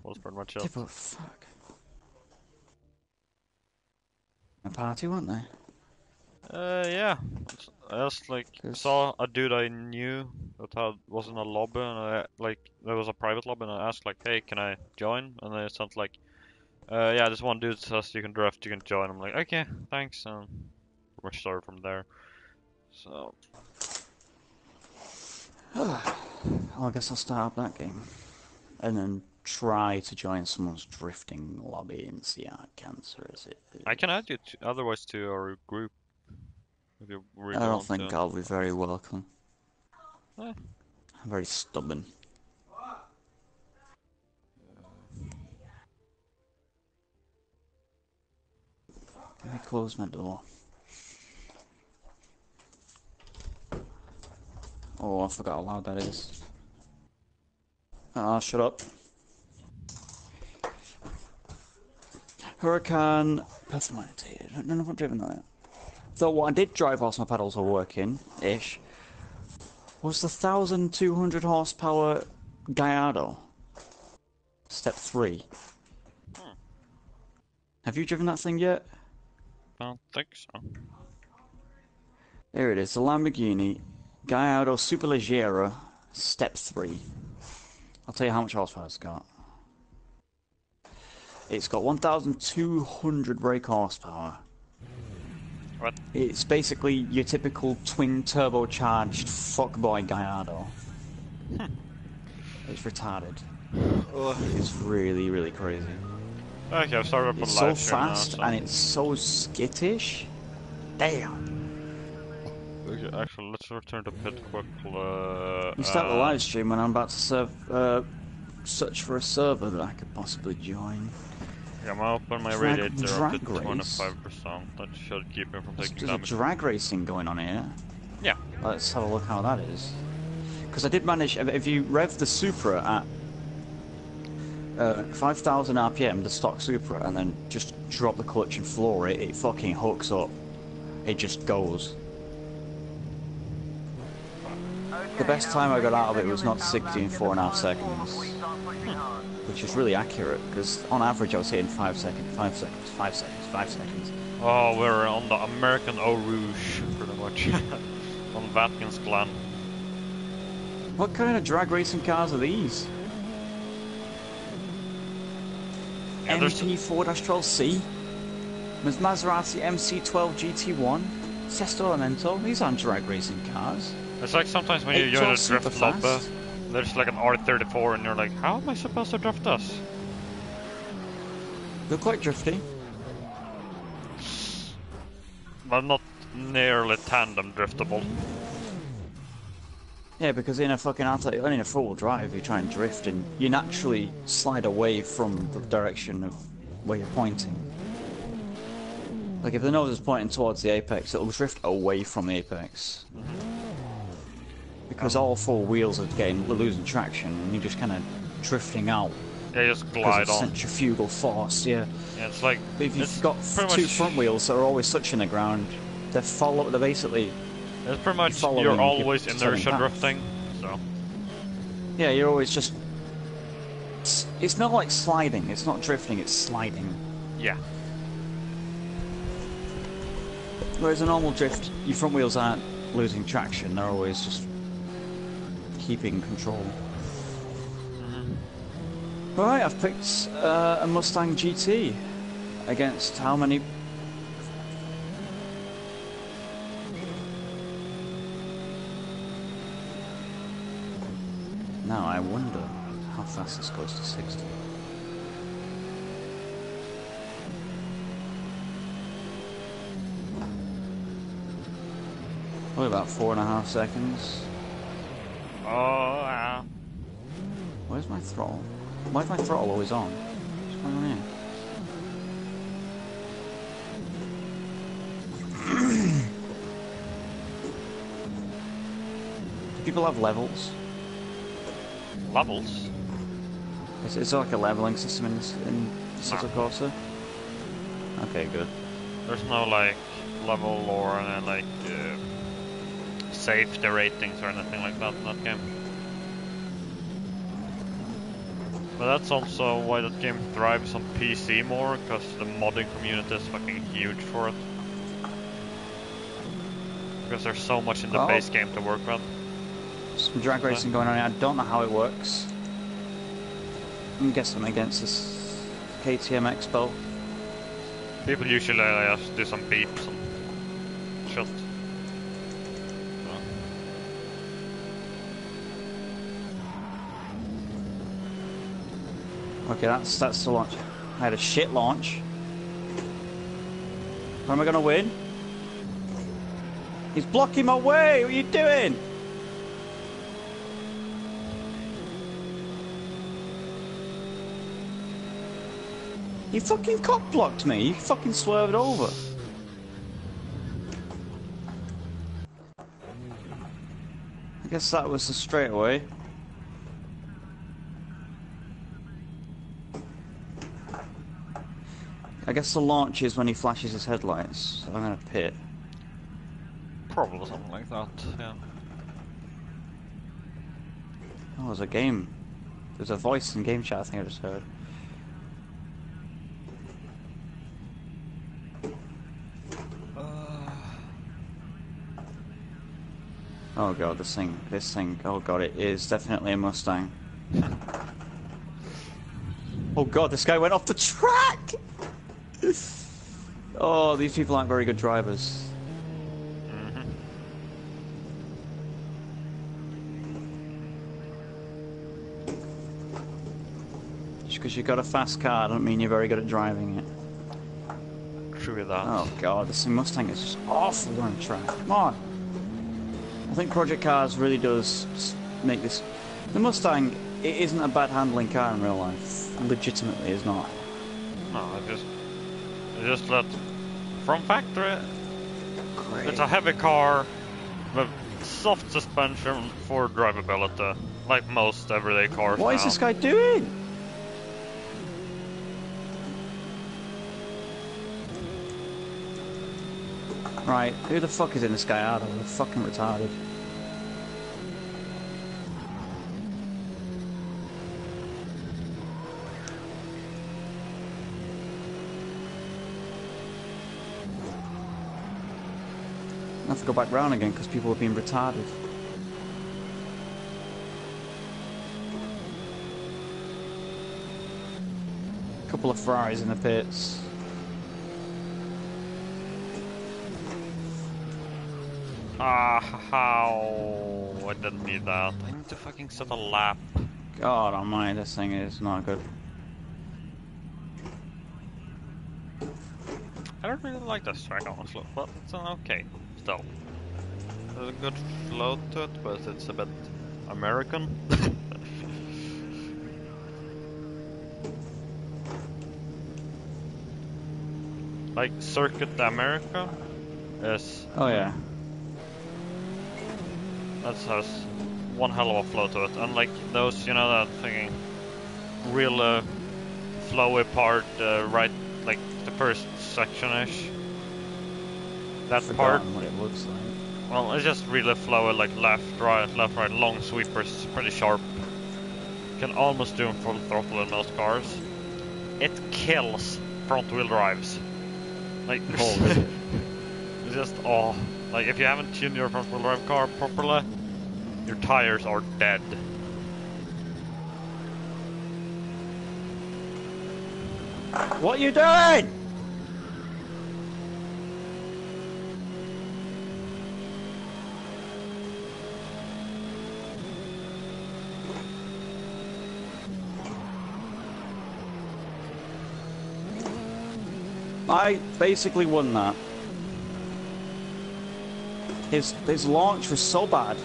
was pretty much it. Yeah, but fuck. A party, weren't they? Yeah. I just like 'Cause saw a dude I knew that was in a lobby, and there was a private lobby, and I asked like, "Hey, can I join?" And they sent like, "Yeah, this one dude says you can draft, you can join." I'm like, "Okay, thanks," and we started from there. So well, I guess I'll start up that game. And then try to join someone's drifting lobby and see how cancerous it is. I can add you otherwise to our group if you I really don't want think to. I'll be very welcome. Eh, I'm very stubborn. Let me close my door. Oh, I forgot how loud that is. Ah, shut up. Huracan Pathfinder. None of them driven that. Though what I did drive whilst my pedals were working-ish was the 1,200 horsepower Gallardo. Step 3. hmm, Have you driven that thing yet? don't think so. There it is, the Lamborghini Gallardo Superleggera Step 3. I'll tell you how much horsepower it's got. It's got 1,200 brake horsepower. What? It's basically your typical twin turbocharged fuckboy Gallardo. It's retarded. It's really, really crazy. Okay, I've started up on It's so live stream now, fast so. and it's so skittish. Damn. Okay, actually, let's return to pit quickly. You start the live stream when I'm about to search for a server that I could possibly join. Yeah, I'm gonna open my Drag- radiator up to drag race? 25%. That should keep him from taking There's a damage. drag racing going on here. Yeah. Let's have a look how that is. Because I did manage, if you rev the Supra at 5,000 RPM, the stock Supra, and then just drop the clutch and floor it, it fucking hooks up. It just goes. The best time I got out of it was not 60 in 4.5 seconds. Which is really accurate, because on average I was hitting 5 seconds, 5 seconds, 5 seconds, 5 seconds. Oh, we're on the American Eau Rouge, pretty much. On Watkins Glen. What kind of drag racing cars are these? Yeah, MP 4-12C? Maserati MC12 GT1? Sesto Elemento? These aren't drag racing cars. It's like sometimes when you join a drift lobby, there's like an R34 and you're like, how am I supposed to drift this? They're quite drifty. But not nearly tandem driftable. Yeah, because in a fucking in a four-wheel drive, you try and drift and you naturally slide away from the direction of where you're pointing. Like if the nose is pointing towards the apex, it'll drift away from the apex. Because all four wheels are losing traction, and you're just kind of drifting out. Yeah, you just Because glide of on. centrifugal force, yeah. Yeah, it's like... But if you've got two front wheels that are always touching the ground, they're basically... It's pretty much, you're always inertia drifting, so... Yeah, you're always just... It's not like sliding, it's not drifting, it's sliding. Yeah. Whereas a normal drift, your front wheels aren't losing traction, they're always just keeping control. Right, I've picked a Mustang GT against how many... Now I wonder how fast this goes to 60. Probably about 4.5 seconds. Oh, yeah. Where's my throttle? Why is my throttle always on? What's going on here? Do people have levels? Levels? Is there like a leveling system in Assetto Corsa? Okay, good. There's no like level or any like safety ratings or anything like that in that game. But that's also why that game thrives on PC more, because the modding community is fucking huge for it. Because there's so much in the base game to work with. Some drag racing going on here. I don't know how it works. I'm guessing against this KTM Expo. People usually just do some beeps and shit. Okay, that's the launch. I had a shit launch. Where am I gonna win? He's blocking my way! What are you doing? You fucking cock blocked me. You fucking swerved over. I guess that was the straightaway. I guess the launch is when he flashes his headlights. So I'm gonna pit. Probably something like that, yeah. Oh, there's a game. There's a voice in game chat I think I just heard. Oh god, this thing, oh god, it is definitely a Mustang. Oh god, this guy went off the track! Oh, these people aren't very good drivers. Just because you've got a fast car doesn't mean you're very good at driving it. True that. Oh god, this Mustang is just awful on the track. Come on! I think Project Cars really does make this... The Mustang, it isn't a bad handling car in real life. Legitimately is not. No, I just let... From factory, Great. it's a heavy car with soft suspension for drivability, like most everyday cars What now. is this guy doing? Right, who the fuck is in this guy out of? They're fucking retarded. I have to go back round again because people are being retarded. A couple of Ferraris in the pits. How? I didn't need that. I need to fucking set a lap. God almighty, this thing is not good. I don't really like this track honestly, but it's okay still. There's a good flow to it, but it's a bit American. Like Circuit America is... Oh yeah. That has one hell of a flow to it, and like those, you know, that fucking real flowy part, right, like the first section-ish. That part, What it looks like. well, it's just really flowy, like left, right, long sweepers, pretty sharp. Can almost do full throttle in most cars. It kills front-wheel drives. Like, Oh, it's just, oh. Like, if you haven't tuned your front-wheel drive car properly, your tires are dead. What are you doing? I basically won that. His launch was so bad.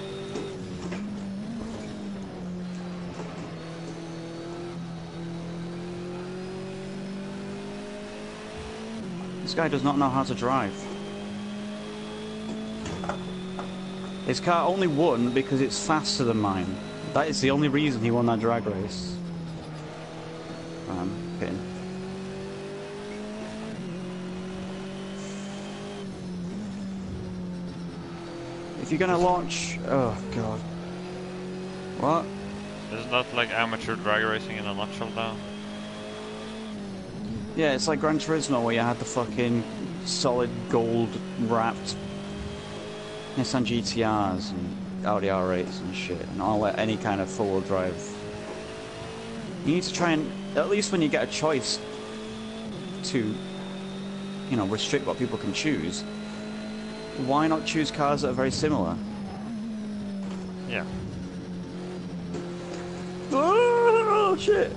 This guy does not know how to drive. His car only won because it's faster than mine. That is the only reason he won that drag race. Kidding. If you're gonna launch... Oh, God. What? Isn't that like amateur drag racing in a nutshell now? Yeah, it's like Gran Turismo where you had the fucking solid gold wrapped Nissan GTRs and Audi R8s and shit, and all that, any kind of four-wheel drive. You need to try and, at least when you get a choice to, you know, restrict what people can choose, why not choose cars that are very similar? Yeah. Oh, shit!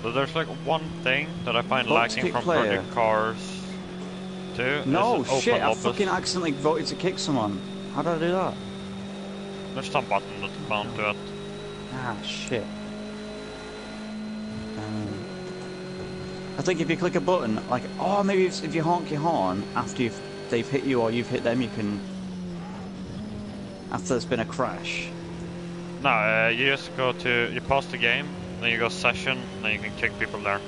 But there's like one thing that I find Vote to lacking kick from player. Project Cars 2. No, is open shit, I lobbies. fucking accidentally voted to kick someone. How did I do that? There's some button that's bound to it. Ah, shit. I think if you click a button, like, oh, maybe if you honk your horn after they've hit you or you've hit them, you can... After there's been a crash. No, you just go to, you pause the game, then you go session, then you can kick people there.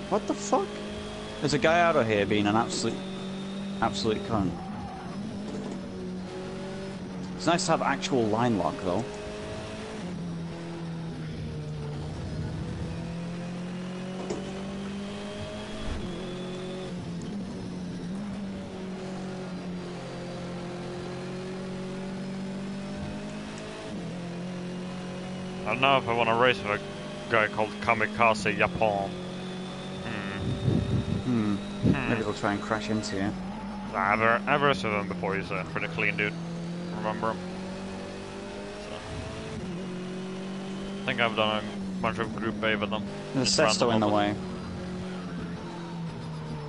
What the fuck? There's a guy out of here being an absolute cunt. It's nice to have actual line lock, though. I don't know if I want to race with a guy called Kamikaze Japan. Maybe they'll try and crash into you. I've raced with him before. He's a pretty clean dude. Remember him. So, I think I've done a bunch of Group A with them. There's a Sesto in the way.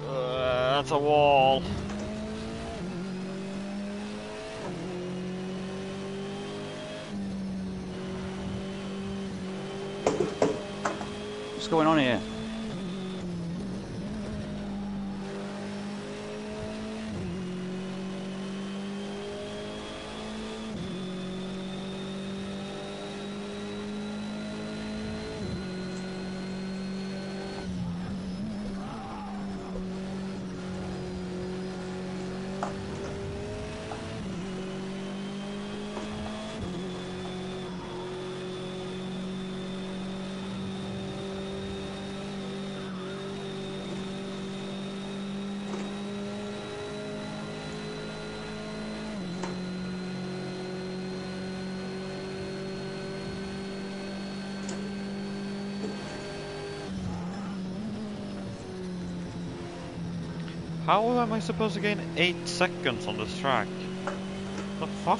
That's a wall. What's going on here? How am I supposed to gain 8 seconds on this track? The fuck?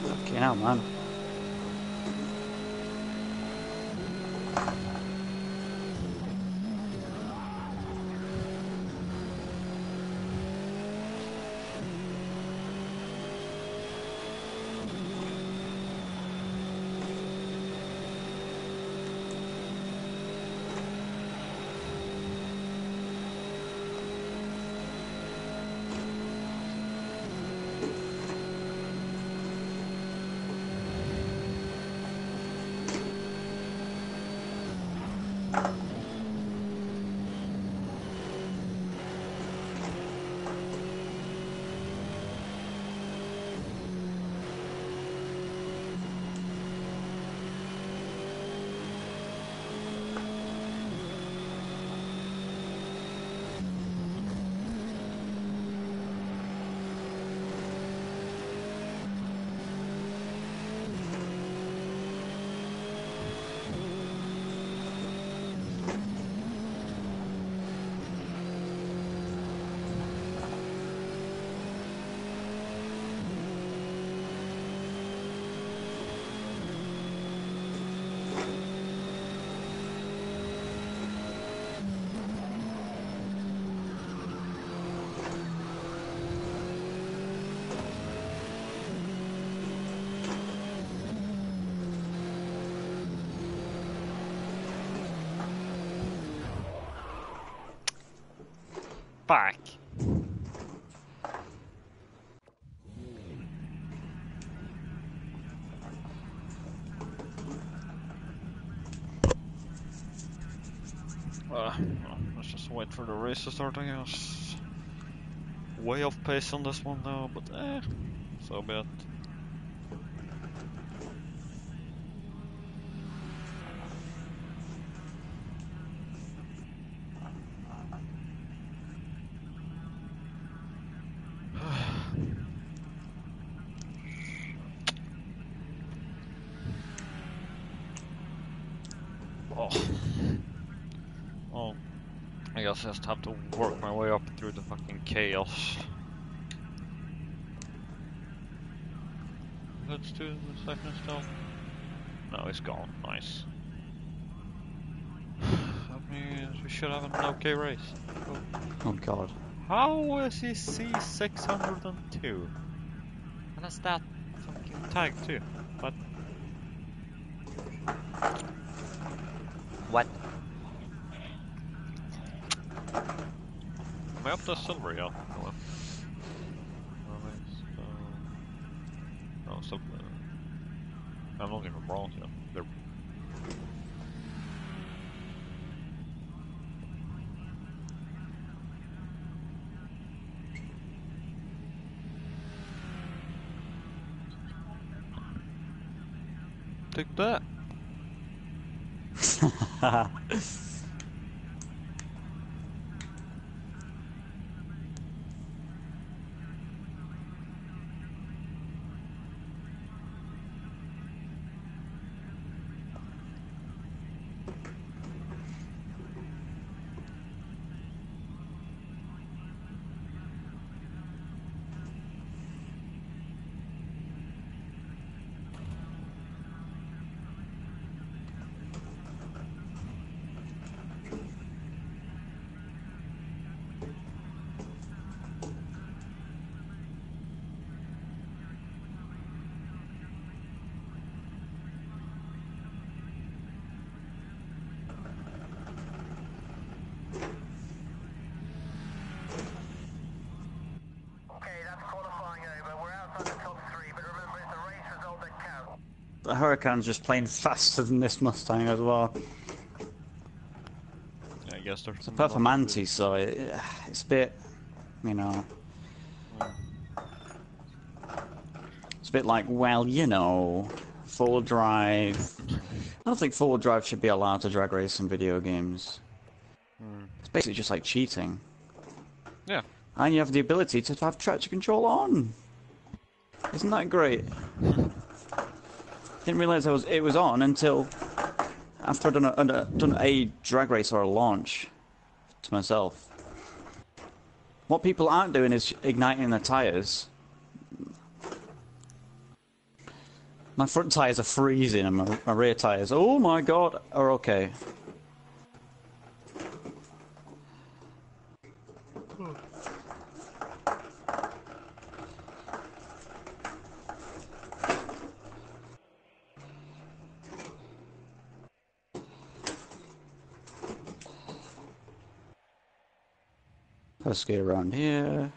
Fucking hell, man. back. Well, let's just wait for the race to start, I guess. Way off pace on this one though, but so be it. Oh, I guess I just have to work my way up through the fucking chaos. Let's do the second still. No, it's gone. Nice. That means we should have an okay race. Oh god. How is he C602? And that's that fucking tag too. But What? am I up to silver yet? Oh, well. No, so I'm looking for bronze yet. They're take that. The Huracan's just playing faster than this Mustang as well. Yeah, I guess there's It's a Performante, so it's a bit, you know. It's a bit like, well, you know, full drive. I don't think full drive should be allowed to drag race in video games. It's basically just like cheating. Yeah. And you have the ability to have traction control on. Isn't that great? Didn't realise it was on until after I'd done a drag race or a launch to myself. What people aren't doing is igniting their tyres. My front tyres are freezing and my rear tyres, oh my god, are okay. Let's get around here.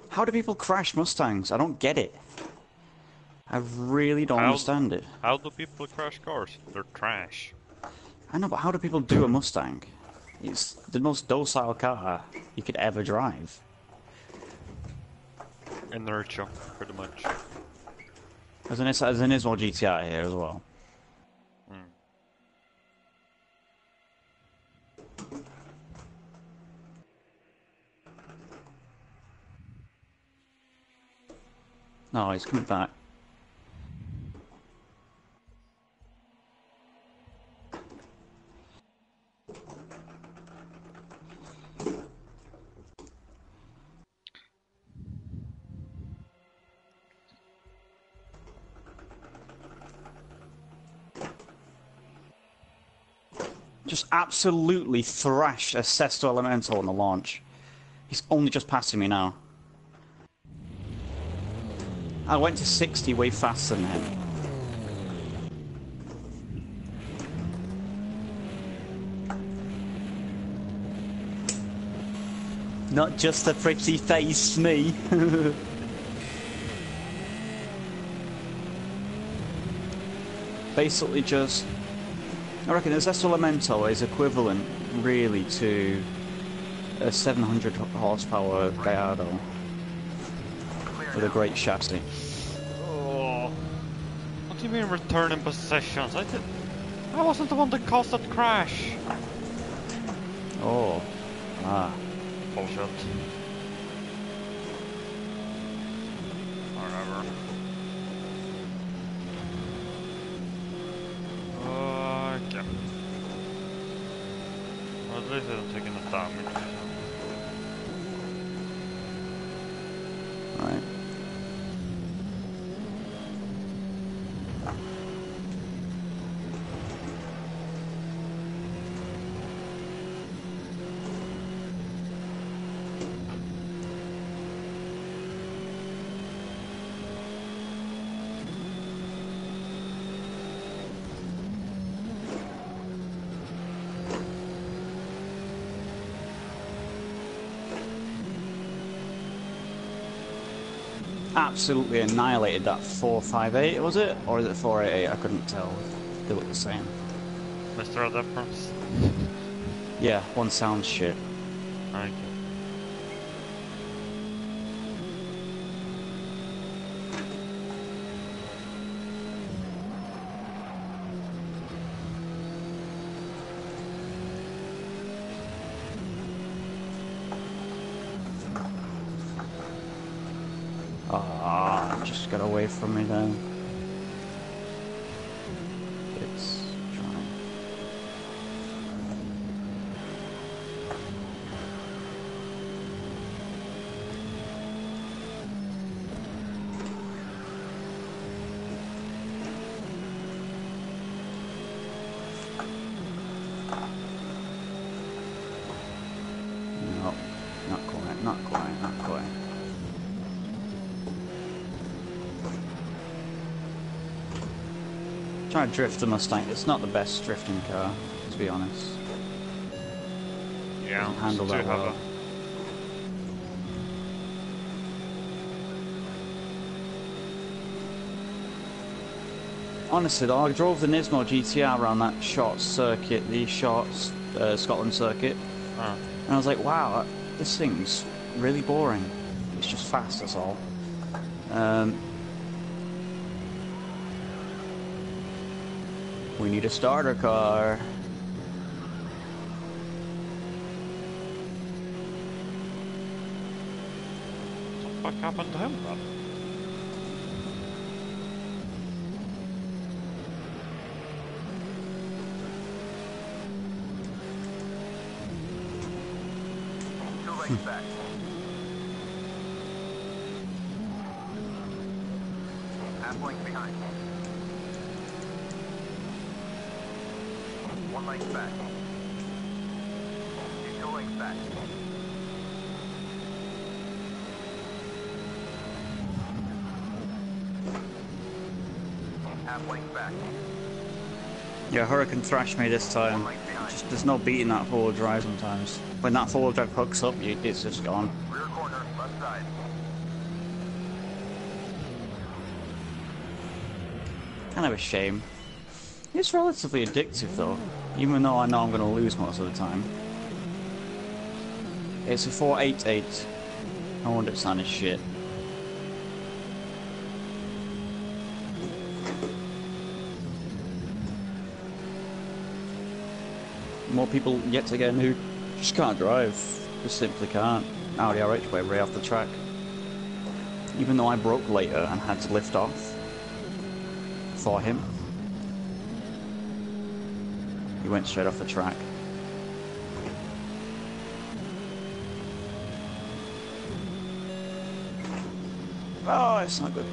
How do people crash Mustangs? I don't get it. I really don't understand it. How do people crash cars? They're trash. I know, but how do people do a Mustang? It's the most docile car you could ever drive. Inertia, pretty much. There's an Nismo GTI here as well. No, he's coming back. Just absolutely thrashed a Sesto Elemental on the launch. He's only just passing me now. I went to 60 way faster than him. Not just a pretty face, me. Basically just... I reckon this Elemento is equivalent, really, to a 700 horsepower Gallardo with a great chassis. Oh, what do you mean returning possessions? I wasn't the one that caused that crash. Oh, ah. Bullshit. Whatever. Okay. Well, at least I don't take any damage. Right. Absolutely annihilated that 458, was it? Or is it 488? I couldn't tell. They look the same. Mr. Adeptus? Yeah, one sounds shit. Okay. Ah, just got away from me then. It's trying. No, not quite, not quite, not quite. Trying to drift the Mustang. It's not the best drifting car, to be honest. Yeah, Doesn't handle that well. Honestly though, I drove the Nismo GTR around that short circuit, the short Scotland circuit, and I was like, wow, this thing's really boring. It's just fast, that's all. We need a starter car. What happened to him then? Back. Half length behind. 1 length back. 2 lengths back. Half length back. Yeah, Hurricane thrashed me this time. Just, there's no beating that four-wheel drive sometimes. When that four-wheel drive hooks up, it's just gone. Rear corner, left side. Kind of a shame. It's relatively addictive though, even though I know I'm going to lose most of the time. It's a 488. No wonder it's not as shit. More people yet again who just can't drive. Just simply can't. Audi RH way off the track. Even though I broke later and had to lift off for him. He went straight off the track. Oh, it's not good.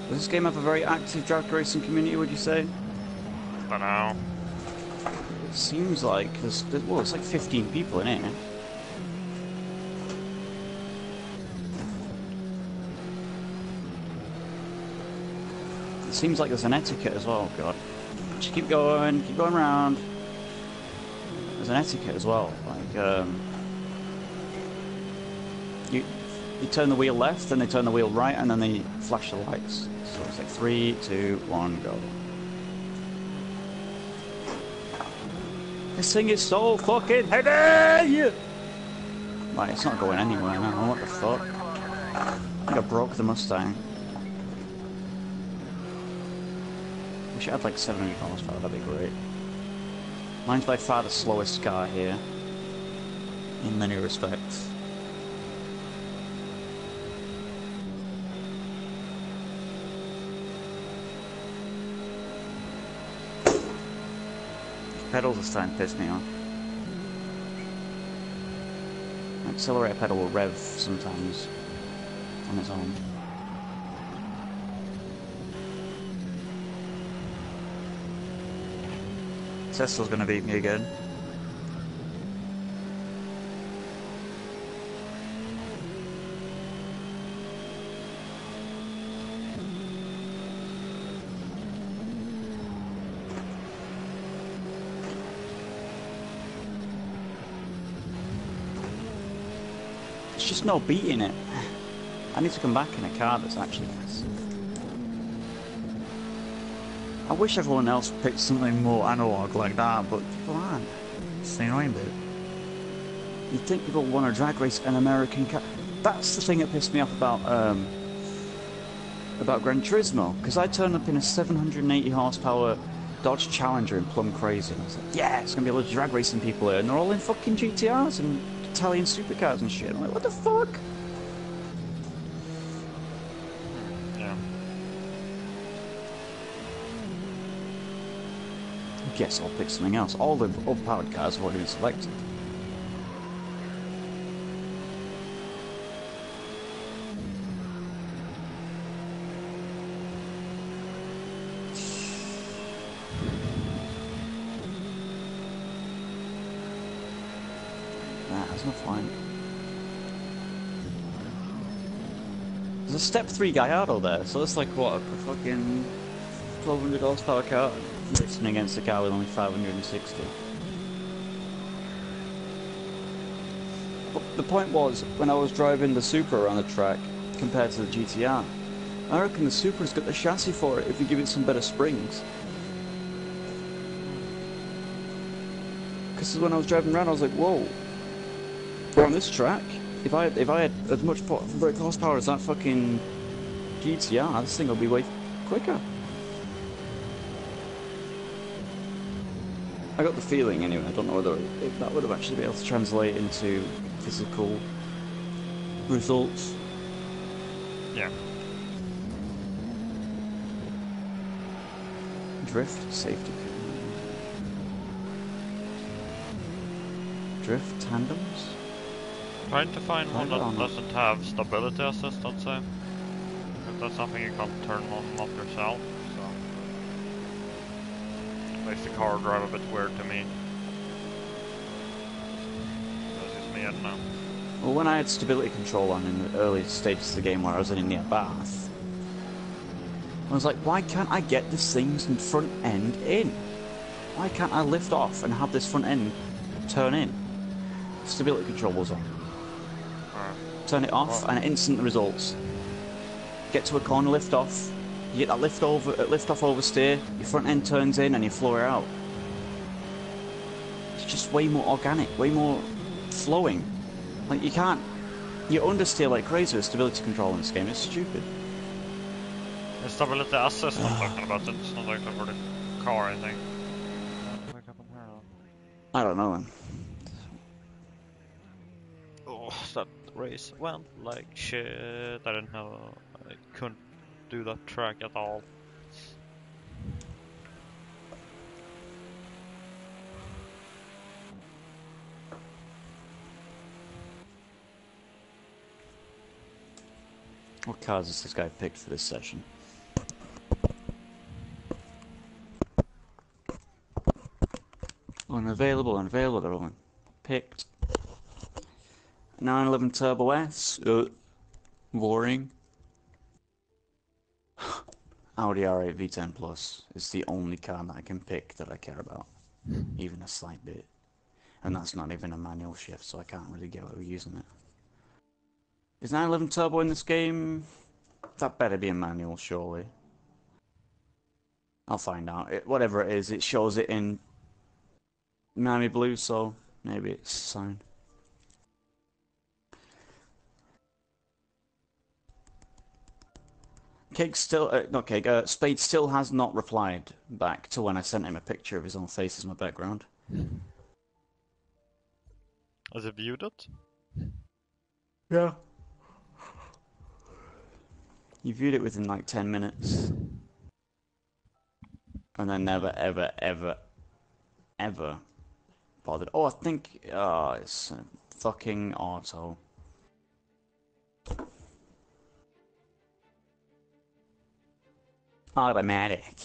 Does this game have a very active drag racing community, would you say? Don't know. It seems like well, it's like 15 people in it. It seems like there's an etiquette as well. God, just keep going around. There's an etiquette as well. Like you turn the wheel left, then they turn the wheel right, and then they flash the lights. So it's like 3, 2, 1, go. This thing is so fucking heavy! Right, it's not going anywhere now. What the fuck? I think I broke the Mustang. Wish it had like 700 horsepower, that'd be great. Mine's by far the slowest car here, in many respects. Pedals are starting to piss me off. The accelerator pedal will rev sometimes on its own. Tesla's gonna beat me again. There's just no beating it. I need to come back in a car that's actually fast. I wish everyone else picked something more analog like that, but people aren't. It's the annoying bit. You'd think people want to drag race an American car. That's the thing that pissed me off about Gran Turismo, because I turned up in a 780 horsepower Dodge Challenger in Plum Crazy, and I was like, yeah, it's gonna be a lot of drag racing people here, and they're all in fucking GTRs and Italian supercars and shit. I'm like, what the fuck? Yeah. Guess I'll pick something else. All the overpowered cars have already been selected. Nah, there's no flying. There's a step 3 Gallardo there, so that's like what, a fucking 1200 horsepower car racing against a car with only 560. But the point was, when I was driving the Supra around the track compared to the GTR, I reckon the Supra's got the chassis for it if you give it some better springs. Because when I was driving around, I was like, whoa. We're on this track. If I had as much brake horsepower as that fucking GTR, this thing will be way quicker. I got the feeling anyway. I don't know whether that would have actually been able to translate into physical results. Yeah. Drift safety. Drift tandems. Trying to find one that on. doesn't have stability assist, I'd say. If that's something you can't turn on and off yourself, so makes the car drive a bit weird to me. That's just me, I don't know. Well, when I had stability control on in the early stages of the game where I was in near Bath, I was like, why can't I get this thing's front end in? Why can't I lift off and have this front end turn in? Stability control was on. Turn it off and instant results. Get to a corner, lift off. You get that lift off oversteer, your front end turns in and you floor out. It's just way more organic, way more flowing. Like you understeer like crazy with stability control in this game, it's stupid. The stability assist I'm talking about, it's not like for the car or anything. I don't know, man. Oh, that race went like shit. I didn't know I couldn't do that track at all. What cars has this guy picked for this session? Unavailable, unavailable, they're all picked. 911 Turbo S. Boring. Audi R8 V10 Plus is the only car that I can pick that I care about. Even a slight bit. And that's not even a manual shift, so I can't really get away with using it. Is 911 Turbo in this game? That better be a manual, surely. I'll find out. Whatever it is, it shows it in Miami Blue, so maybe it's a sign. Cake still, not Cake, Spade still has not replied back to when I sent him a picture of his own face as my background. Has he viewed it? Yeah. He viewed it within like 10 minutes. And then never, ever, ever, ever bothered. Oh, I think, it's fucking auto. Automatic.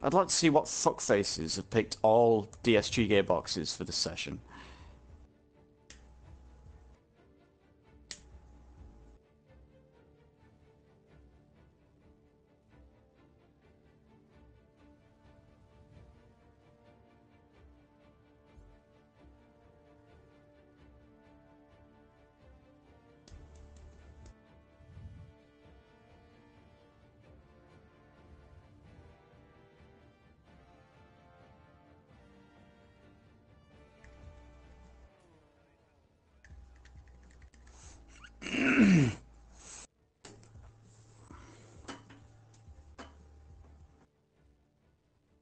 I'd like to see what fuckfaces have picked all DSG gearboxes for this session.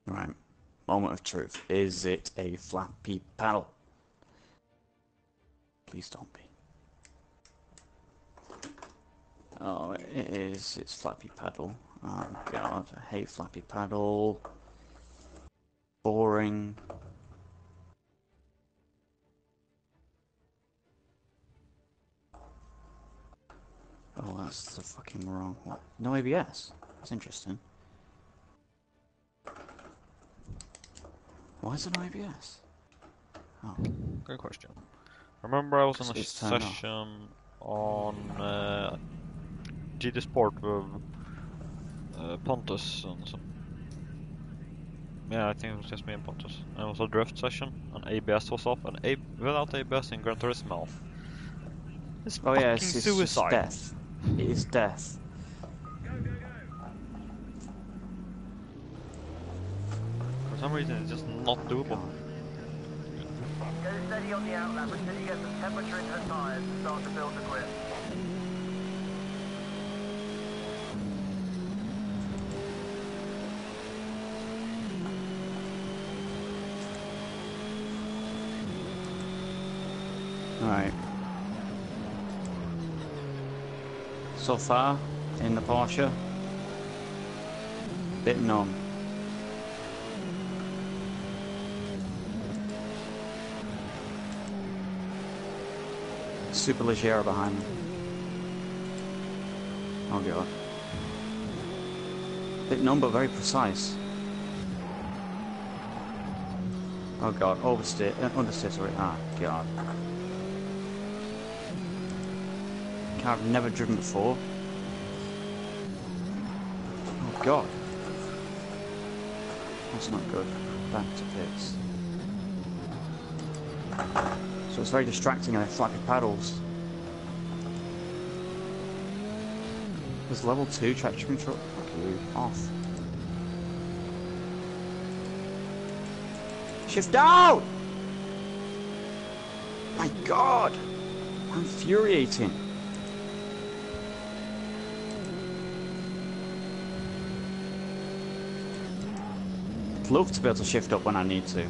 Right. Moment of truth. Is it a flappy paddle? Please don't be. Oh, it is. It's flappy paddle. Oh god, I hate flappy paddle. Boring. Oh, that's the fucking wrong one. No ABS. That's interesting. Why is it no ABS? Oh. Good question. Remember I was on a It's turned off. session on GT Sport with Pontus and some. Yeah, I think it was just me and Pontus. And it was a drift session, and ABS was off, and without ABS in Gran Turismo. It's Oh fucking yeah, it's suicide. death. It is death. For some reason, it's just not doable. Go steady on the outlap until you get some temperature into the tyres and start to build the grip. Alright. So far, in the Porsche, bit numb. Super Leggera behind me. Oh god. Bit numb but very precise. Oh god, oversteer, understeer, sorry. Ah, god. Car I've never driven before. Oh god. That's not good. Back to pits. So it's very distracting and flappy paddles. There's level 2 traction control. Fuck you. Off. Shift down! My god! Infuriating. I'd love to be able to shift up when I need to. You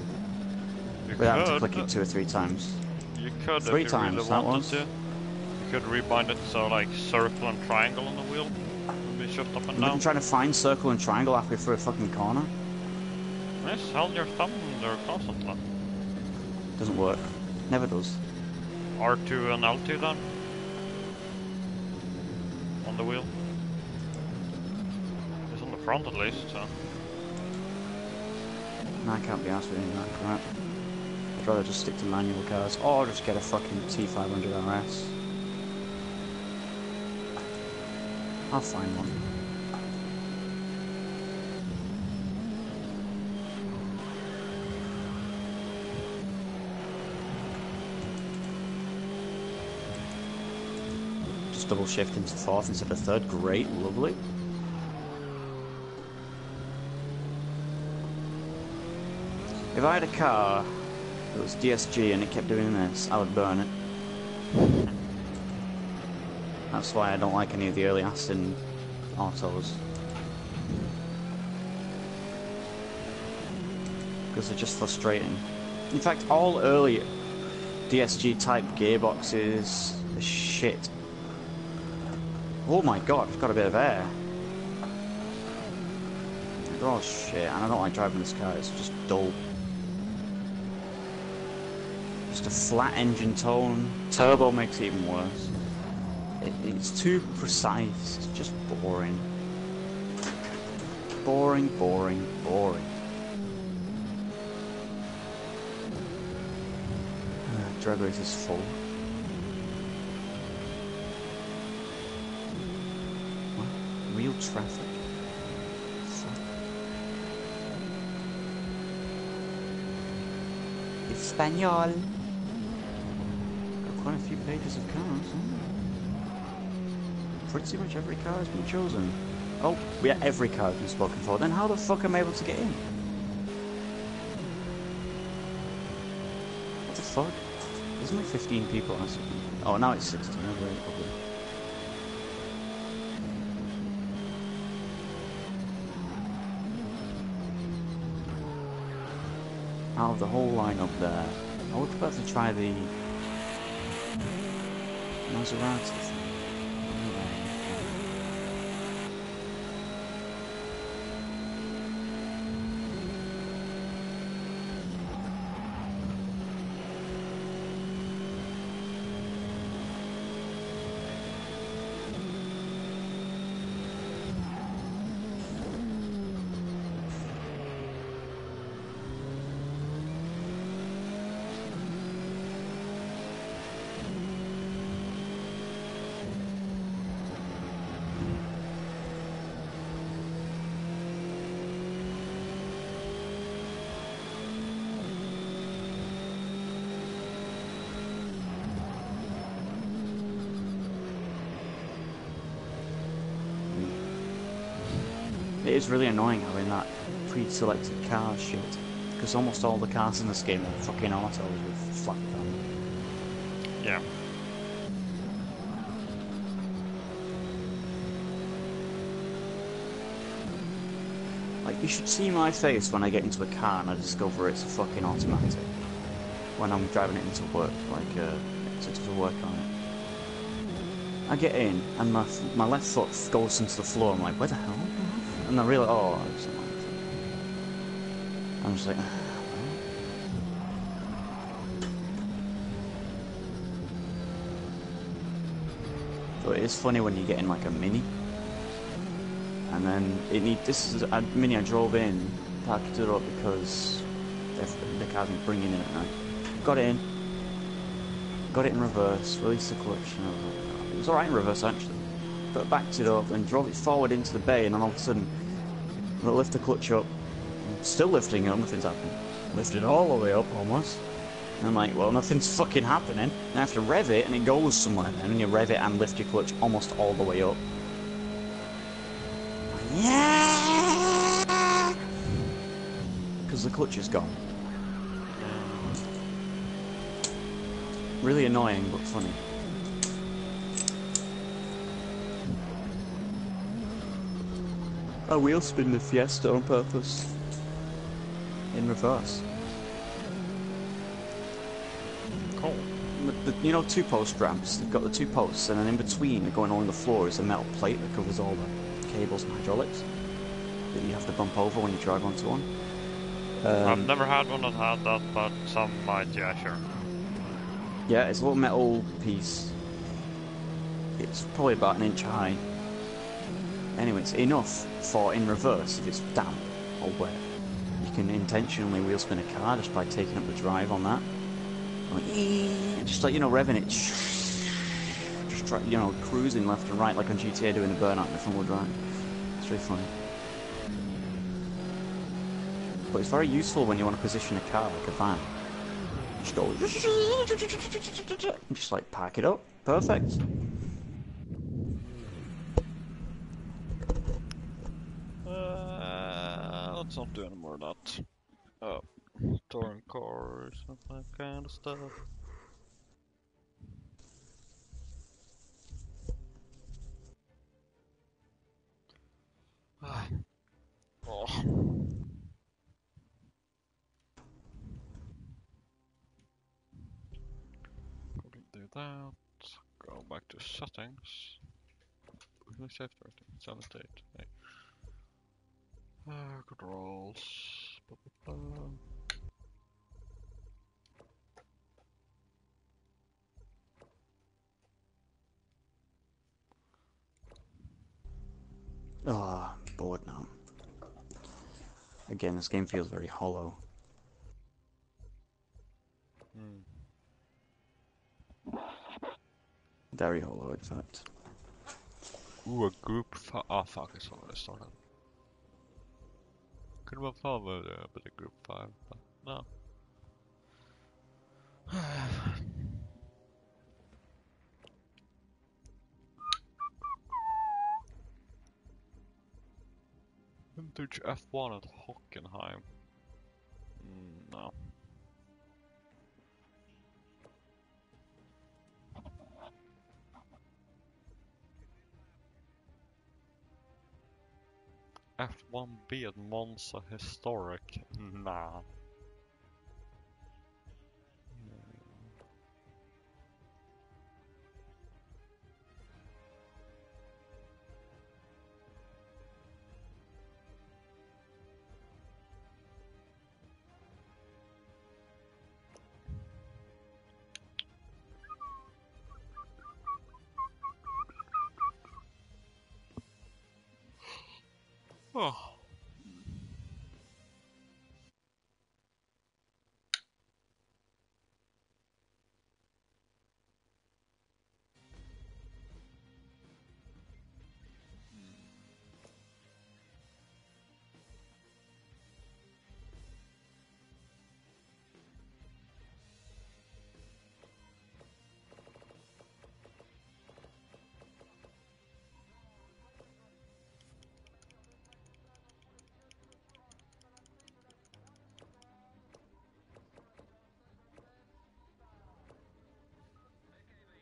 Without having to could, click it 2 or 3 times. You could 3 if you times, really that wanted was. to. You could rebind it so like circle and triangle on the wheel would be shift up and I'm down. trying to find circle and triangle halfway through a fucking corner. Yes, hold your thumb there constantly. Doesn't work. Never does. R2 and L2 then. On the wheel. It's on the front at least, so. I can't be asked with any of that crap. I'd rather just stick to manual cars, or just get a fucking T500 RS. I'll find one. Just double shift into fourth instead of third. Great, lovely. If I had a car that was DSG and it kept doing this, I would burn it. That's why I don't like any of the early Aston autos. Because they're just frustrating. In fact, all early DSG type gearboxes are shit. Oh my god, I've got a bit of air. They're all shit, and I don't like driving this car, it's just dull. Just a flat engine tone. Turbo makes it even worse. It's too precise. It's just boring. Boring, boring, boring. Drag race is full. What? Real traffic? Fuck. Espanol. Got quite a few pages of cars, Pretty much every car has been chosen. Oh, yeah, every car has been spoken for. Then how the fuck am I able to get in? What the fuck? There's only 15 people. Oh, now it's 16. Oh, great, probably. Out of the whole lineup there, I would prefer to try the Maserati. It is really annoying having that pre-selected car shit, because almost all the cars in this game are fucking autos with flat pan. Yeah. Like, you should see my face when I get into a car and I discover it's a fucking automatic. When I'm driving it into work, like, to work on it. I get in, and my left foot goes into the floor, I'm like, where the hell? And I realize, oh, it's not like that. I'm just like, but it is funny when you get in like a Mini, and then this is a Mini I drove in, parked it up because the car's been bringing in at night. Got it in reverse, released the clutch, and it was alright in reverse actually. But backed it up and drove it forward into the bay, and then all of a sudden I lift the clutch up, I'm still lifting it up, nothing's happening. Lifted all the way up almost. And I'm like, well, nothing's fucking happening. And I have to rev it and it goes somewhere then, and you rev it and lift your clutch almost all the way up. Yeah! Because the clutch is gone. Really annoying but funny. I wheel spin the Fiesta on purpose. In reverse. Cool. You know, two-post ramps? They've got the two posts, and then in between, going along the floor, is a metal plate that covers all the cables and hydraulics that you have to bump over when you drive onto one. I've never had one that had that, but some might, yeah, sure. Yeah, it's a little metal piece. It's probably about an inch high. Anyway, it's enough for in reverse if it's damp or wet. You can intentionally wheel spin a car just by taking up the drive on that. Like, just like, you know, revving it. Just try, you know, cruising left and right like on GTA doing the burnout in the front wheel drive. It's very funny. But it's very useful when you want to position a car like a van. Just go, and just like pack it up. Perfect. Let's not do any more of that. Touring cars and that kind of stuff. Oh. Do that. Go back to settings. Safety rating, 78. Hey. Controls. Blah, blah, blah. Oh, I'm bored now. Again, this game feels very hollow. Very hollow, in fact. Ooh, a group. Oh fuck! I saw what I started. Could have followed but a group 5, but no. Vintage F1 at Hockenheim. No. F1B at Monza Historic. Nah. Oh.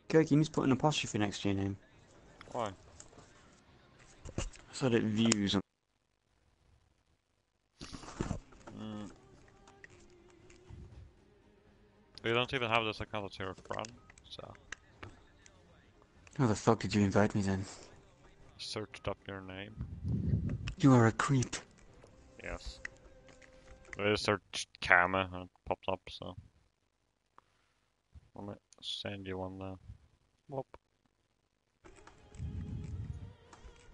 Kirk, you need to put an apostrophe next to your name. Why? So that it views. We don't even have this account as your friend, so How the fuck did you invite me then? searched up your name. You are a creep. Yes. I searched Kama and it popped up, so let me send you one now. Whoop.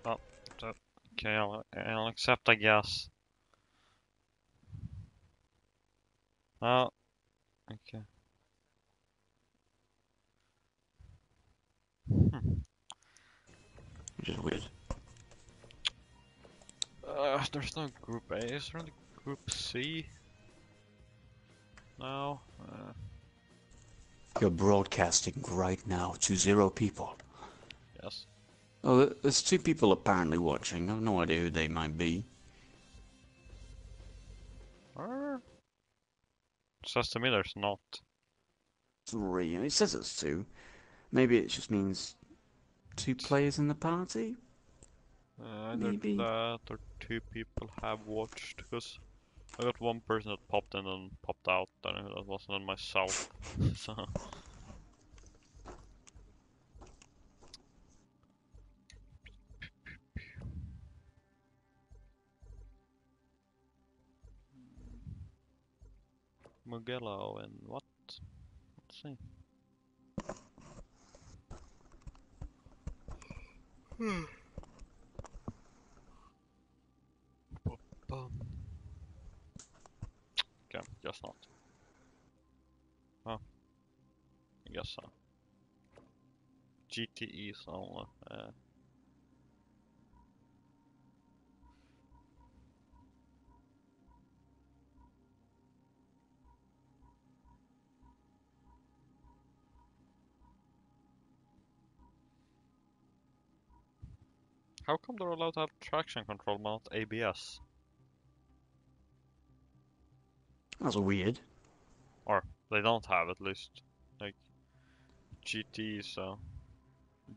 Oh, okay, I'll accept, I guess. Oh, okay. Which is weird. There's no group A, is there any group C? No? You're broadcasting right now to 0 people. Yes. Oh, there's 2 people apparently watching. I have no idea who they might be. Says to me there's not. 3. It says it's 2. Maybe it just means 2 players in the party? Either Maybe. that or 2 people have watched, because I got 1 person that popped in and popped out, and that wasn't myself, so... Mugello and what? Let's see. not. Oh, I guess so. GTEs only. How come they're allowed to have traction control but not ABS? That's weird. Or they don't have at least. Like GT, so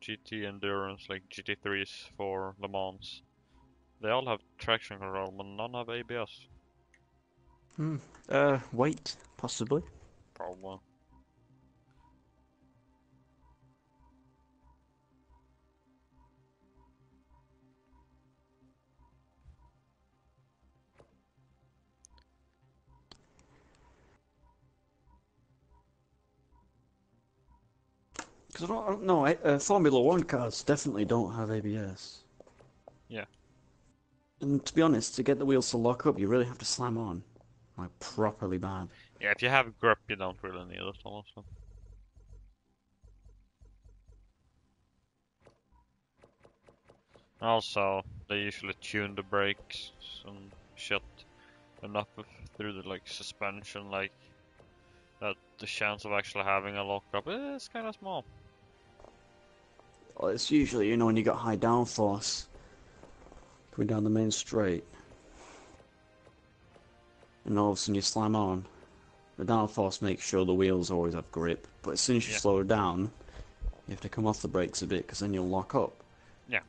GT Endurance, like GT3s for Le Mans. They all have traction control, but none have ABS. Wait, possibly. Probably. Because I don't know, Formula One cars definitely don't have ABS. Yeah. And to be honest, to get the wheels to lock up, you really have to slam on. Like, properly bad. Yeah, if you have grip, you don't really need it, honestly. Also, they usually tune the brakes and shit enough through the like suspension, like that the chance of actually having a lockup is kind of small. Well, it's usually, when you got high downforce going down the main straight. And all of a sudden you slam on. The downforce makes sure the wheels always have grip. But as soon as you slow down, you have to come off the brakes a bit because then you'll lock up. Yeah.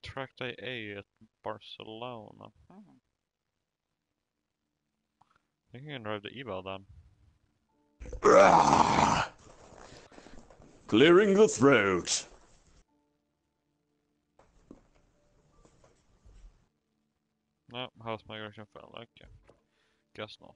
Track day A at Barcelona. I think you can drive the Evo then. Clearing the throat. No, house migration fell. Okay. Guess not.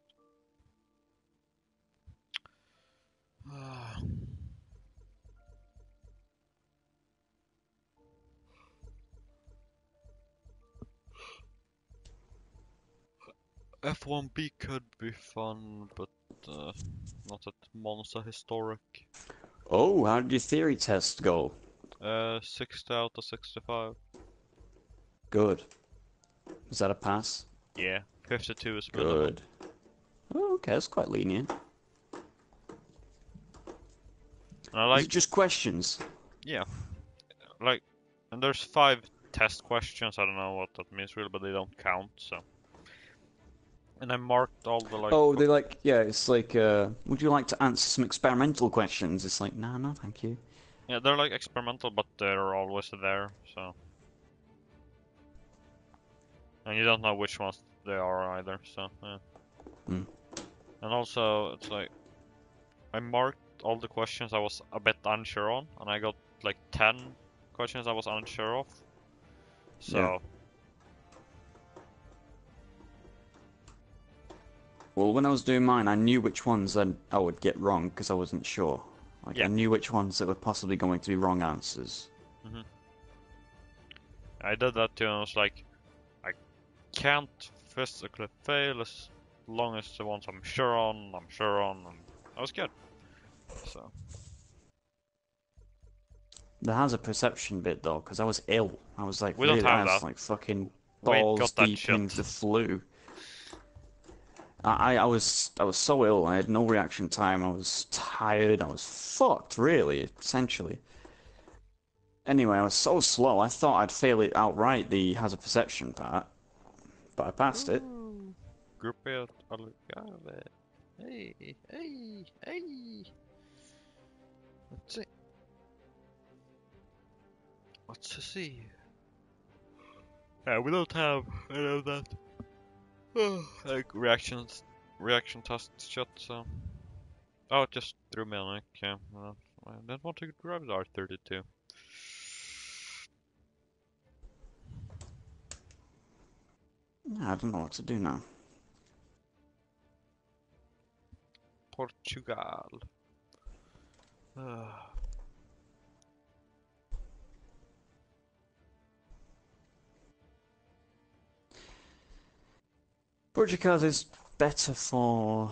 F1B could be fun, but not at Monza Historic. Oh, how did your theory test go? 60 out of 65. Good. Is that a pass? Yeah, 52 is minimum. Good. Oh, okay, that's quite lenient. And I Is it just questions? yeah, like, and there's 5 test questions. I don't know what that means really, but they don't count. So, and I marked all the like. Oh, it's like, would you like to answer some experimental questions? It's like, no, thank you. Yeah, they're like experimental, but they're always there. So, and you don't know which ones they are either. So, yeah. Hmm. And also, it's like I marked all the questions I was a bit unsure on, and I got like 10 questions I was unsure of. So. Yeah. Well, when I was doing mine, I knew which ones I would get wrong because I wasn't sure. Like, Yeah. I knew which ones that were possibly going to be wrong answers. I did that too, and I was like, I can't physically fail as long as the ones I'm sure on, and I was good. So. There has a perception bit though, because I was ill. I was like, We don't really, have I was that. like fucking We ain't balls got that deep shit. into the flu. I was so ill. I had no reaction time. I was tired. I was fucked, really, essentially. Anyway, I was so slow. I thought I'd fail it outright. The has a perception part, but I passed it. Gruppet Algarve. Hey, hey, hey. Let's see. Let's see. Yeah, we don't have any of that. Like reaction test shit, so. Oh, it just threw me on it. Okay. I didn't want to drive the R32. I don't know what to do now. Portugal. Portugal is better for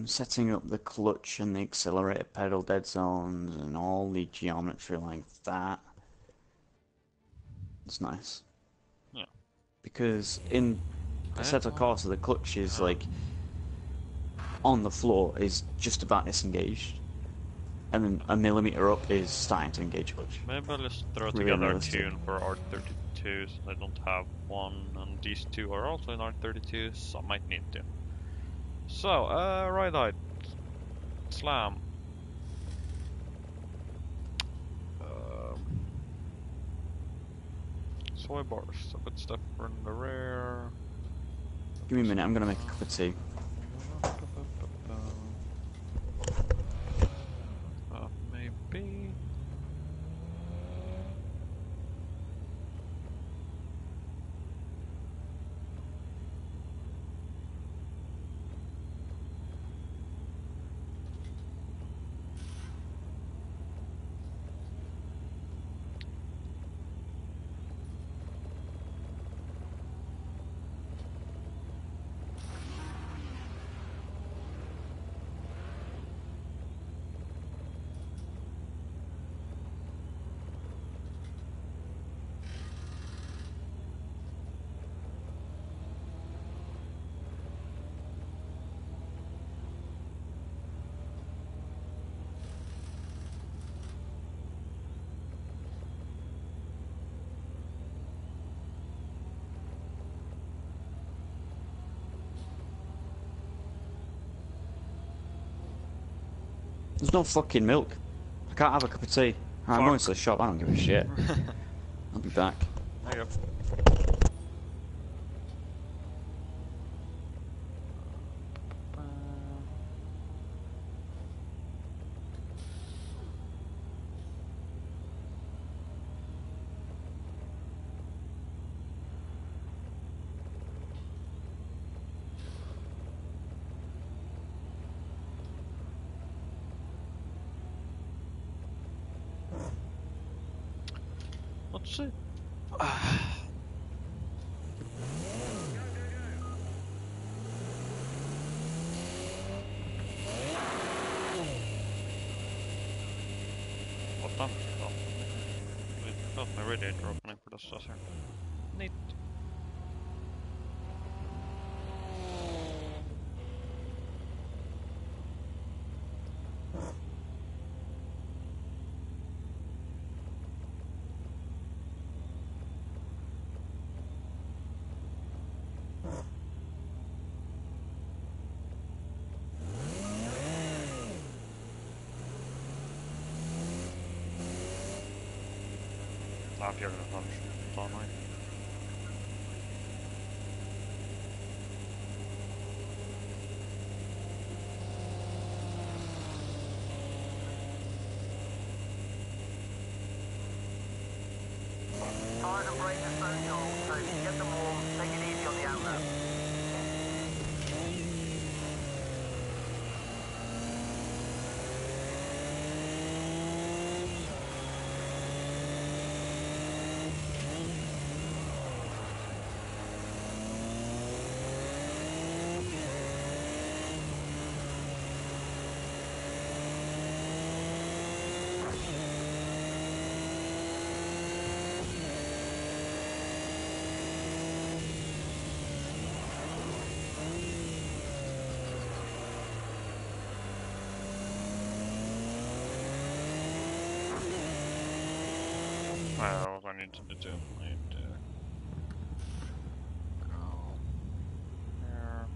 setting up the clutch and the accelerator pedal dead zones and all the geometry like that. It's nice. Yeah. Because in Assetto Corsa, the clutch is like on the floor is just about disengaged, and then a millimeter up is starting to engage clutch. Maybe I'll just throw Really together a unrealistic. tune for R32 since I don't have one, and these two are also in R32, so I might need to. So, ride height. Slam. Soy bars, a bit stepper in the rear. Give me a minute, I'm gonna make a cup of tea. Maybe. There's no fucking milk. I can't have a cup of tea. I'm going to the shop, I don't give a shit. I'll be back. There you go. Let's see. What time? Oh, got my radiator opening for the saucer. Neat. Jag gör det annars. Ta mig. Tires and brakes are so cold, so get them warm, take it easy on the outlap. Well, what I need to do, I need to go here.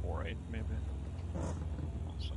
4.8 maybe. We'll see.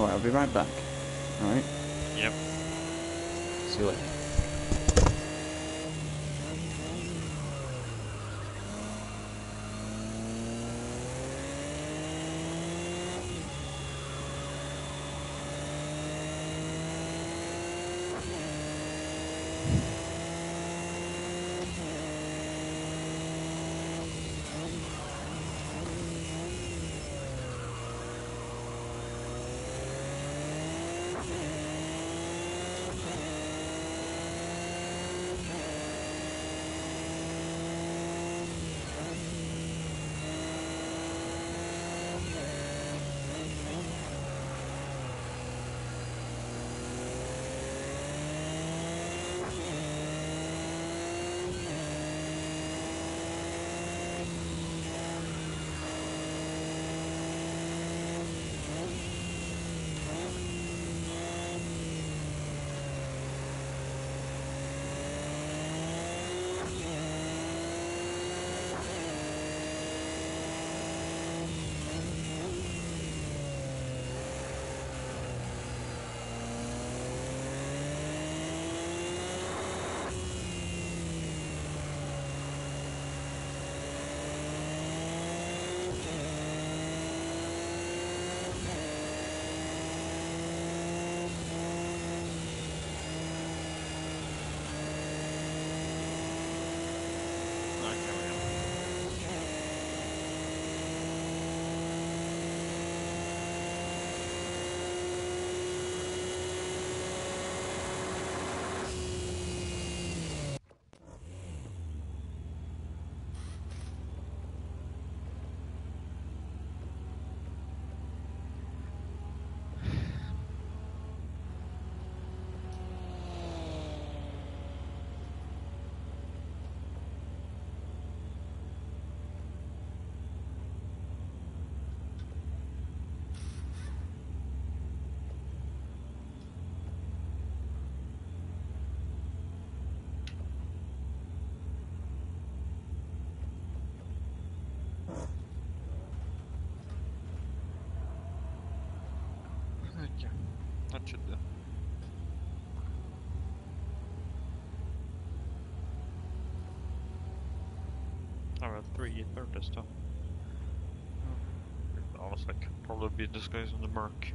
Alright, I'll be right back. Alright? Yep. See you later. Okay. That should do. Alright, 3 this time. Honestly, I could probably beat this guys in the Merc.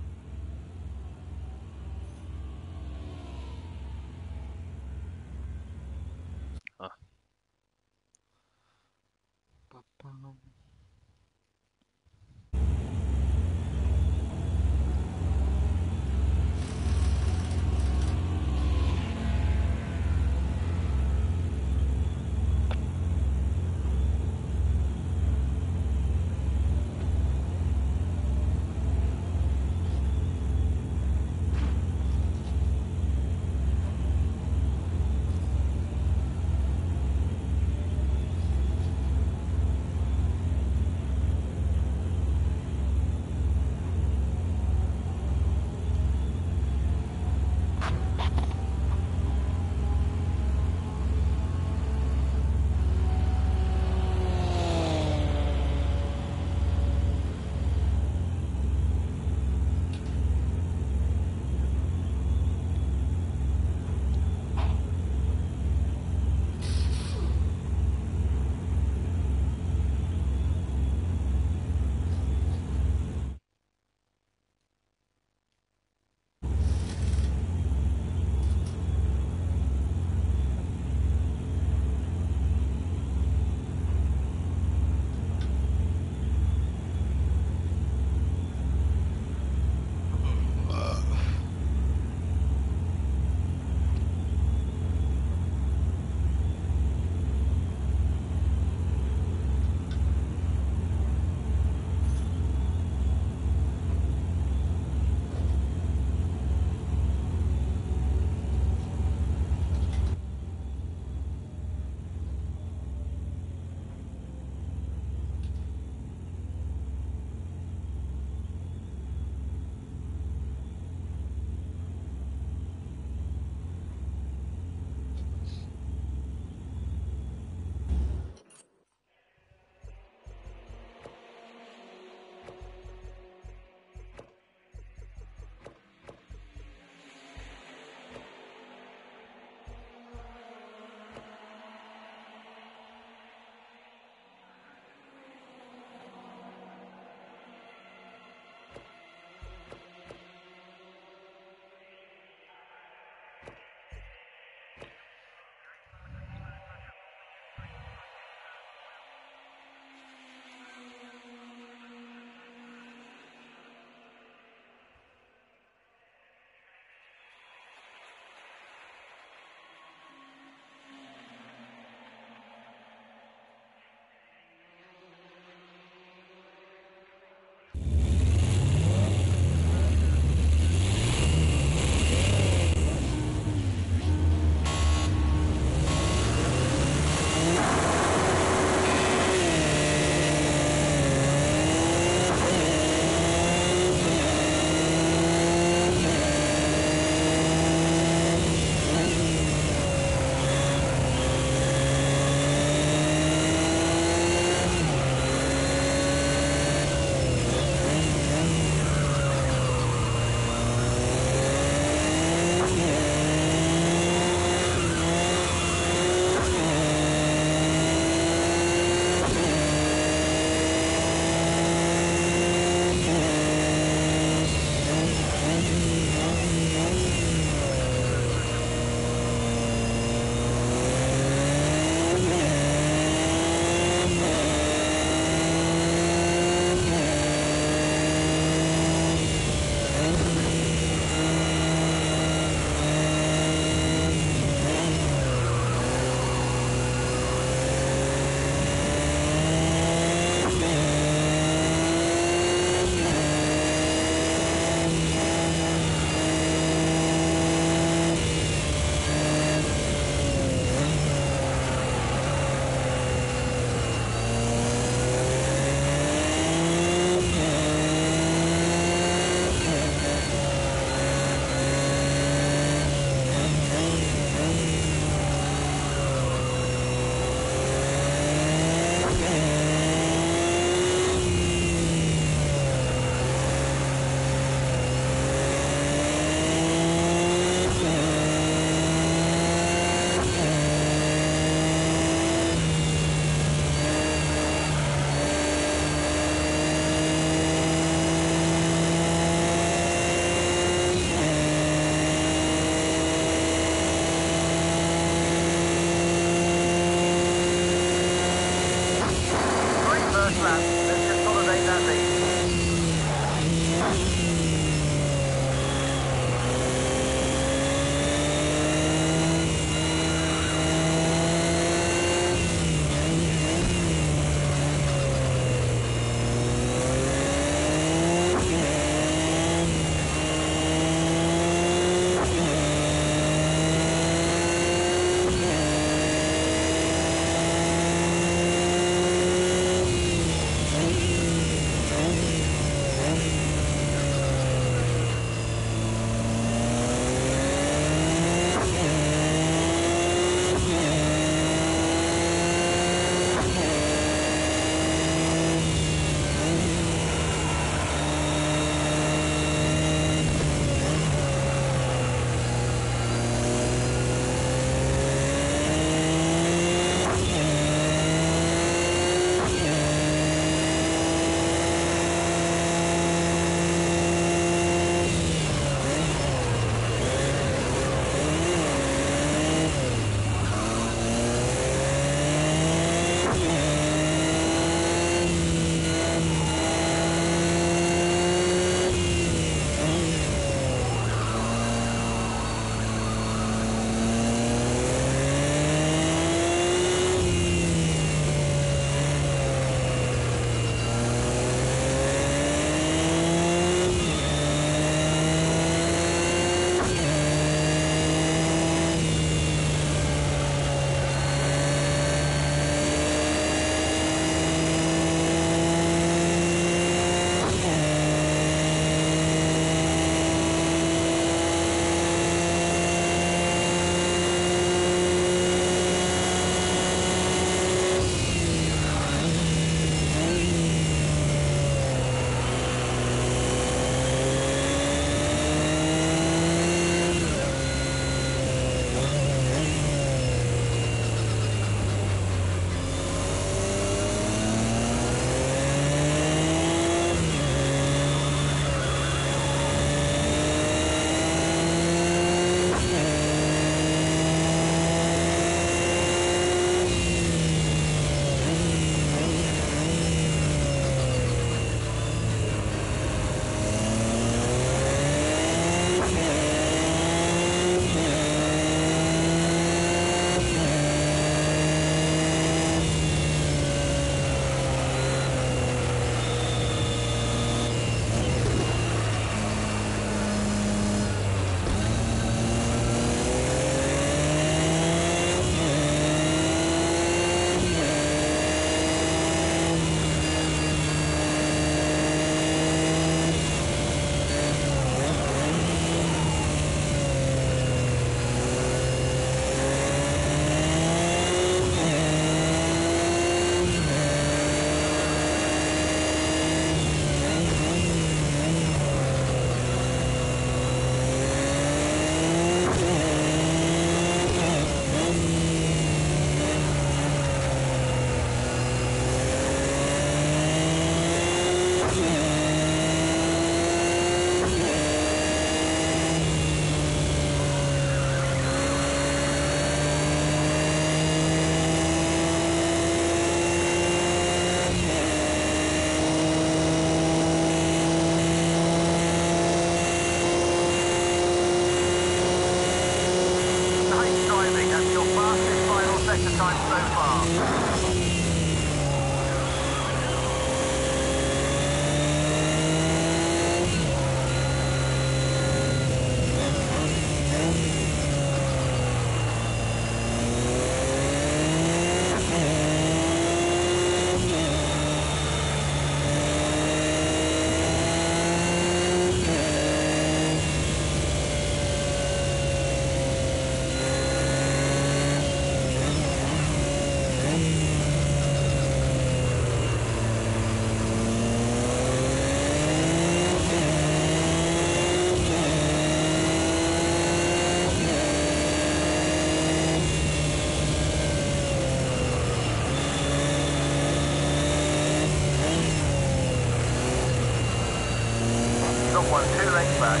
2 lengths back.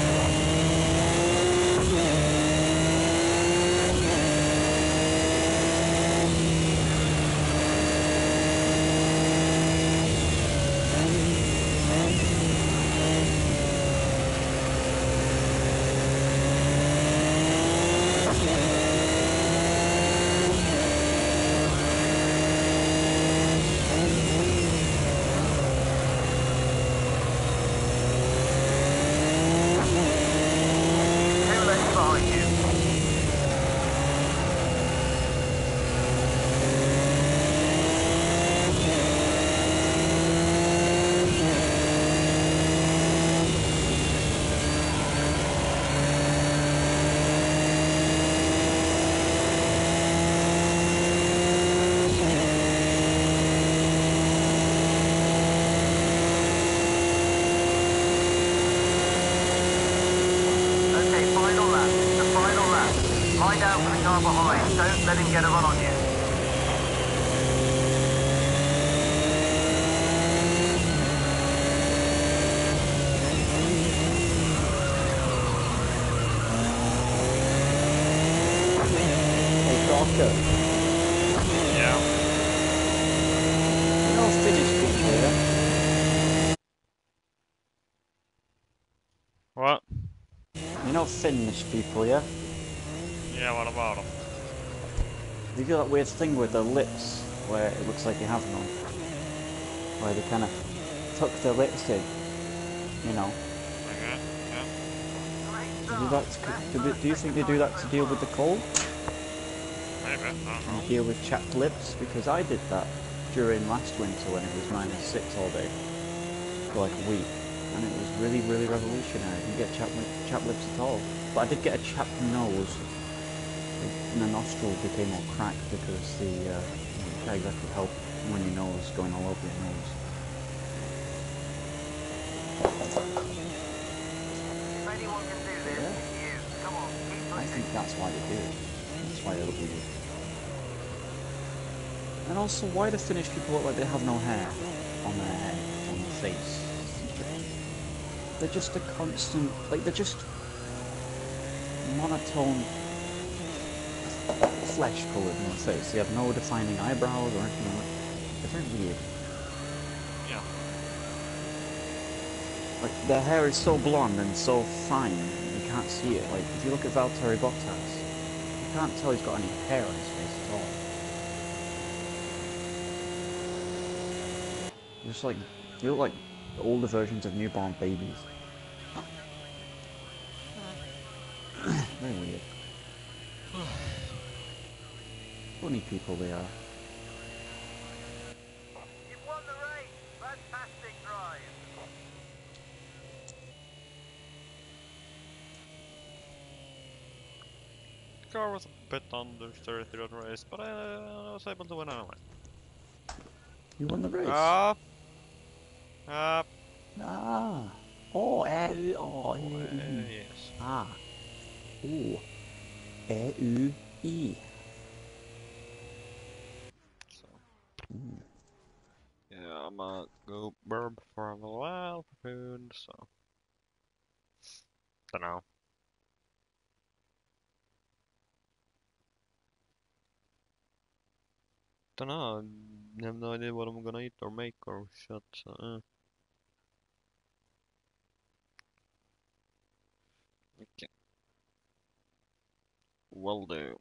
Lie down for the car behind. Don't let him get a run on you. Hey, Doctor. Yeah. You know Finnish people here? What? You know Finnish people, yeah? Yeah, what about them? They do that weird thing with their lips, where it looks like they have none. Where they kind of tuck their lips in, you know. Okay, yeah. Do you think they do that to deal with the cold? Maybe, I don't know. And deal with chapped lips? Because I did that during last winter when it was -6 all day for like a week. And it was really, really revolutionary. I didn't get chapped lips at all. But I did get a chapped nose. And the nostril became all cracked because you can't exactly help when your nose going all over your nose. If anyone can do this, Yeah. it's you. Come on, keep I pushing. think that's why they do it. That's why they look weird. And also, why do Finnish people look like they have no hair on their head, on their face? They're just a constant, like they're just monotone flesh colour in their face. They have no defining eyebrows or anything like that. They're very weird. Yeah. Like, their hair is so blonde and so fine, you can't see it. Like, if you look at Valtteri Bottas, you can't tell he's got any hair on his face at all. Just like, they look like older versions of newborn babies. Very weird. Funny people they are. You've won the race. Fantastic drive. The car was a bit under 30 throughout the race, but I was able to win anyway. You won the race. Ah! Ah. Oh, Yes. Ah. Oh. E-U-I. So. Yeah, I'm gonna go burb for a little while for food, so. Dunno. Dunno, I have no idea what I'm gonna eat or make or shit, so. Okay. Will do.